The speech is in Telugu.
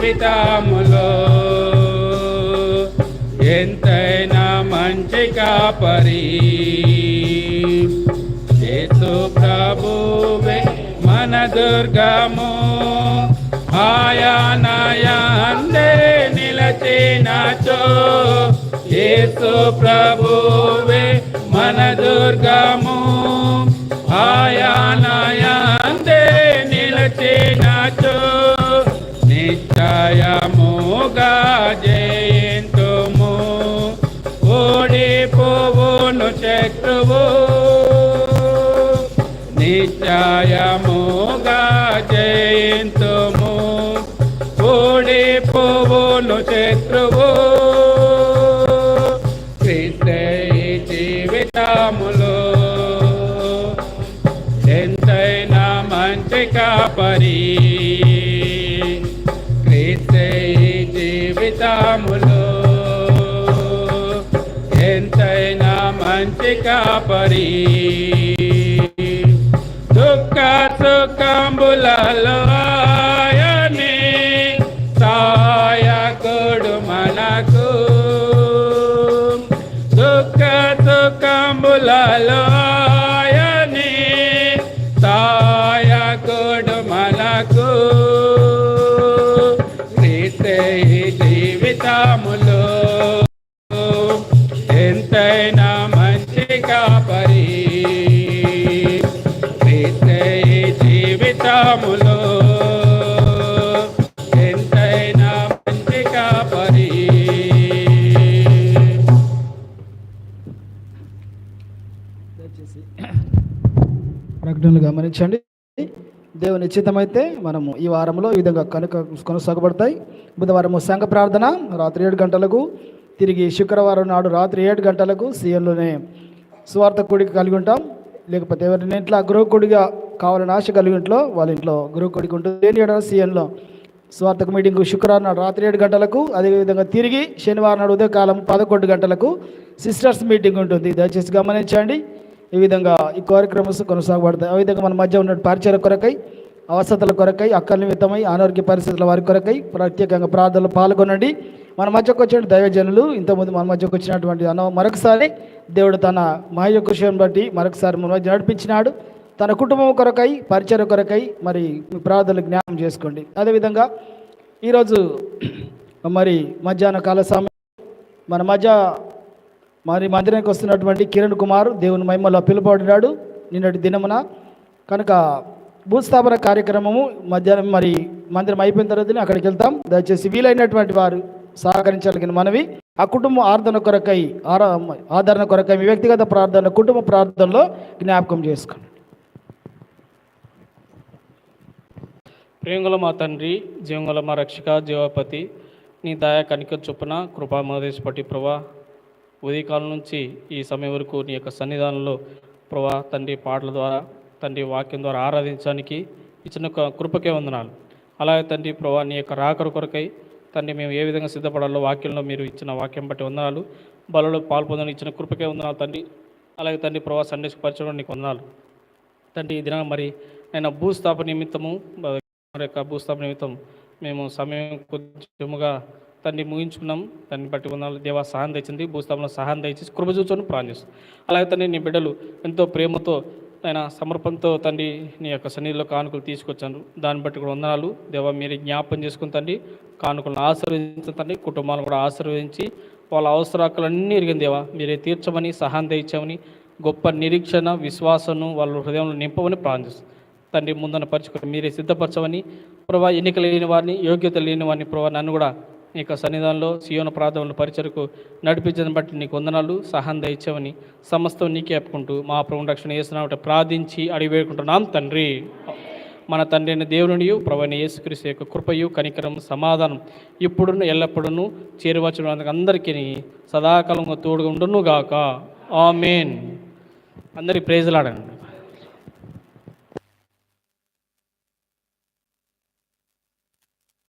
జీవితములో ఎంతైనా మంచి కాపరి యేసు ప్రభువే మన దుర్గము ఆయనయందే నిలచినచో యేసు ప్రభువే మన దుర్గము ఆయనయందే నిలచినచో నిశ్చయముగా జయింతుము ఓడిపోవును శత్రువు నిశ్చయముగా జయింతుము ఓడిపోవును శత్రువు క్రీస్తే జీవితములో ఎంతైనా మంచి కాపరి క్రీస్తే జీవితములో ఎంతైనా మంచి కాపరి దుఃఖ సుఖంబులలో ఆయనే సహాయకుడు మనకు దుఃఖ సుఖంబులలో ఆయనే సహాయకుడు మనకు క్రీస్తే జీవితములో ఎంతైనా మంచి కాపరి క్రీస్తే జీవితములో ఎంతైనా మంచి కాపరి. దయచేసి ప్రకటనలు గమనించండి. దేవుని నిశ్చితమైతే మనము ఈ వారంలో ఈ విధంగా కొనసాగబడతాయి. బుధవారము సంఘ ప్రార్థన రాత్రి 7 గంటలకు, తిరిగి శుక్రవారం నాడు రాత్రి 7 గంటలకు సీఎంలోనే స్వార్థ కూడిక కలిగి ఉంటాం. లేకపోతే ఎవరిని ఇంట్లో గృహకుడిగా కావాలని ఆశ కలిగి ఇంట్లో వాళ్ళ ఇంట్లో గృహకుడికి ఉంటుంది. సీఎంలో స్వార్థక మీటింగ్ శుక్రవారం నాడు రాత్రి 7 గంటలకు, అదేవిధంగా తిరిగి శనివారం నాడు ఉదయకాలం 11 గంటలకు సిస్టర్స్ మీటింగ్ ఉంటుంది. దయచేసి గమనించండి. ఈ విధంగా ఈ కార్యక్రమం కొనసాగబడతాయి. ఆ విధంగా మన మధ్య ఉన్న పరిచయాల కొరకై, అవసరతల కొరకై, అక్కల నిమిత్తమై, అనారోగ్య పరిస్థితుల వారి కొరకై ప్రత్యేకంగా ప్రార్థనలు పాల్గొనండి. మన మధ్యకు వచ్చిన దైవజనులు ఇంతకుముందు మన మధ్యకు వచ్చినటువంటి మరొకసారి దేవుడు తన మహయ కృషిని బట్టి మరొకసారి మన మధ్య నడిపించినాడు. తన కుటుంబం కొరకై, పరిచయ కొరకై మరి ప్రార్థనలు జ్ఞాపకం చేసుకోండి. అదేవిధంగా ఈరోజు మరి మధ్యాహ్న కాల సమయం మన మధ్య మరి మందిరానికి వస్తున్నటువంటి కిరణ్ కుమార్ దేవుని మహిమలో పిలువబడినాడు నిన్నటి దినమున. కనుక భూస్థాపన కార్యక్రమము మధ్యాహ్నం మరి మందిరం అయిపోయిన తర్వాతనే అక్కడికి వెళ్తాం. దయచేసి వీలైనటువంటి వారు సహకరించాలని మనవి. ఆ కుటుంబం ఆదరణ కొరకై మీ వ్యక్తిగత ప్రార్థన, కుటుంబ ప్రార్థనలో జ్ఞాపకం చేసుకోండి. ప్రేంగుల మా తండ్రి, జీవంగుల మా రక్షక, జీవపతి, నీ దయా కనిక చొప్పున కృపా మహదేశ్ పట్టి ప్రభా, ఉదయకాలం నుంచి ఈ సమయం వరకు నీ యొక్క సన్నిధానంలో ప్రభా తండ్రి పాటల ద్వారా, తండ్రి వాక్యం ద్వారా ఆరాధించడానికి ఇచ్చిన కృపకే వందనాలు. అలాగే తండ్రి ప్రభా నీ యొక్క రాకడ కొరకై తండ్రి మేము ఏ విధంగా సిద్ధపడాలో వాక్యంలో మీరు ఇచ్చిన వాక్యం బట్టి వందనాలు. బలలో పాల్పొందని ఇచ్చిన కృపకే వందనాలు తండ్రి. అలాగే తండ్రి ప్రభా సందేశకు పరిచయం నీకు వందనాలు తండ్రి. ఈ దినం మరి నేను భూస్థాపన నిమిత్తము యొక్క భూస్థాపన నిమిత్తం మేము సమయం కొంచెముగా తండ్రి ముగించుకున్నాం. దాన్ని బట్టి వందనాలు. దేవా సహాయం తెచ్చింది, భూస్థాపనలో సహాయం దయచేసి కృప చూచుకొని ప్రార్థిస్తాం. అలాగే తండ్రి నీ బిడ్డలు ఎంతో ప్రేమతో ఆయన సమర్పణతో తండ్రి నీ యొక్క సన్నిధిలో కానుకలు తీసుకొచ్చాను. దాన్ని బట్టి కూడా వందనాలు. దేవా మీరే జ్ఞాపం చేసుకుని తండ్రి కానుకలను ఆశీర్వదించండి, కుటుంబాలను కూడా ఆశీర్వదించి వాళ్ళ అవసరాలన్నీ ఎరిగిన దేవా మీరే తీర్చమని, సహాయం తెచ్చామని, గొప్ప నిరీక్షణ విశ్వాసను వాళ్ళ హృదయంలో నింపమని ప్రార్థిస్తాం తండ్రి. ముందన పరచుకొని మీరే సిద్ధపరచమని ప్రభా, ఎన్నిక లేని వారిని, యోగ్యత లేని వారిని ప్రభా నన్ను కూడా నీ యొక్క సన్నిధానంలో సియోన ప్రార్థనల పరిచయకు నడిపించని బట్టి నీకు వందనాలు, సహాయం దయచేవని సమస్తం నీకే చెప్పుకుంటూ మా ప్రభు రక్షణ చేస్తున్నామంటే ప్రార్థించి అడిగి వేడుకుంటున్నాం తండ్రి. మన తండ్రి అయిన దేవునియు ప్రభువైన యేసుక్రీస్తు యొక్క కృపయు కనికరం సమాధానం ఇప్పుడును ఎల్లప్పుడూ చేరువచ్చిన అందరికీ సదాకాలంగా తోడుగా ఉండును గాక. ఆమేన్. అందరికీ ప్రైజ్లాడండి.